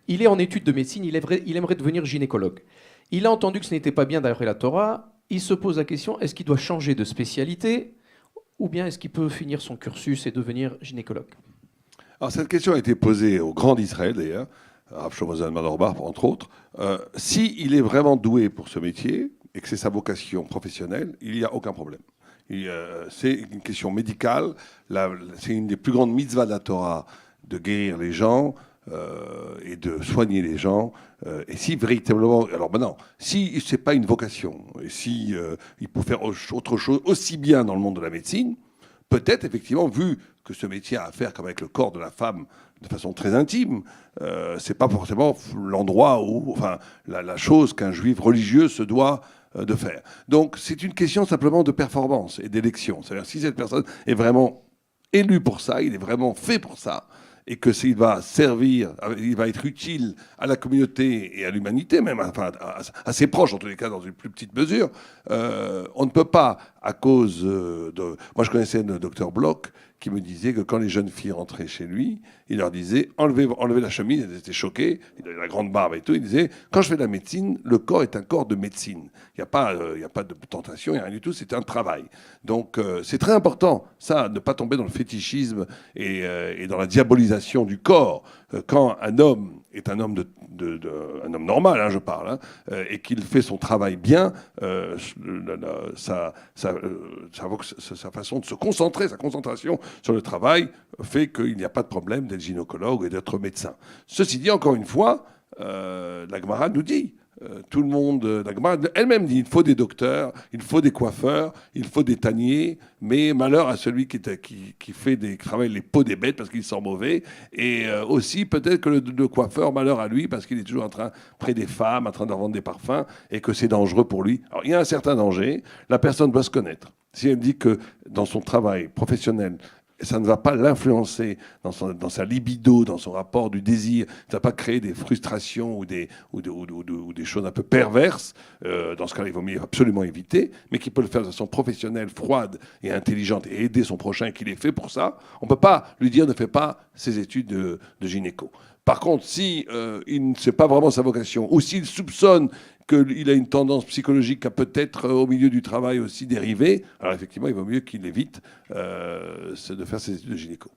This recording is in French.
Il est en études de médecine, il aimerait devenir gynécologue. Il a entendu que ce n'était pas bien d'après la Torah. Il se pose la question, est-ce qu'il doit changer de spécialité ou bien est-ce qu'il peut finir son cursus et devenir gynécologue? Alors cette question a été posée au grand d'Israël d'ailleurs, Rav Shlomo Zalman Auerbach entre autres. Si il est vraiment doué pour ce métier et que c'est sa vocation professionnelle, il n'y a aucun problème. C'est une question médicale. C'est une des plus grandes mitzvahs de la Torah de guérir les gens et de soigner les gens. Et si véritablement, alors maintenant, si c'est pas une vocation, et si il peut faire autre chose aussi bien dans le monde de la médecine, peut-être effectivement, vu que ce métier a à faire comme avec le corps de la femme de façon très intime, c'est pas forcément l'endroit où, enfin, la chose qu'un juif religieux se doit de faire. Donc c'est une question simplement de performance et d'élection. C'est-à-dire si cette personne est vraiment élu pour ça, il est vraiment fait pour ça, et que s'il va servir, il va être utile à la communauté et à l'humanité, même enfin, à ses proches, en tous les cas dans une plus petite mesure, on ne peut pas, à cause de... Moi, je connaissais le docteur Bloch qui me disait que quand les jeunes filles rentraient chez lui, il leur disait enlevez la chemise, elles étaient choquées, il avait la grande barbe et tout, il disait quand je fais de la médecine, le corps est un corps de médecine. Il n'y a pas de tentation, il n'y a rien du tout, c'est un travail. Donc c'est très important, ça, ne pas tomber dans le fétichisme et dans la diabolisation du corps. Quand un homme est un homme, un homme normal, hein, je parle, hein, et qu'il fait son travail bien, sa façon de se concentrer, sa concentration sur le travail fait qu'il n'y a pas de problème d'être gynécologue et d'être médecin. Ceci dit, encore une fois, la Gemara nous dit, tout le monde, la Gemara elle-même dit, il faut des docteurs, il faut des coiffeurs, il faut des tanniers, mais malheur à celui qui travaille les peaux des bêtes parce qu'il sent mauvais, et aussi peut-être que le coiffeur, malheur à lui parce qu'il est toujours en train, près des femmes, en train de leur vendre des parfums, et que c'est dangereux pour lui. Alors il y a un certain danger, la personne doit se connaître. Si elle dit que dans son travail professionnel, ça ne va pas l'influencer dans sa libido, dans son rapport du désir. Ça ne va pas créer des frustrations ou des choses un peu perverses. Dans ce cas-là, il vaut mieux absolument éviter, mais qui peut le faire de façon professionnelle, froide et intelligente et aider son prochain et qu'il est fait pour ça. On ne peut pas lui dire ne fais pas ses études de gynéco. Par contre, si il ne sait pas vraiment sa vocation, ou s'il soupçonne qu'il a une tendance psychologique à peut-être au milieu du travail aussi dériver, alors effectivement, il vaut mieux qu'il évite de faire ses études de gynéco.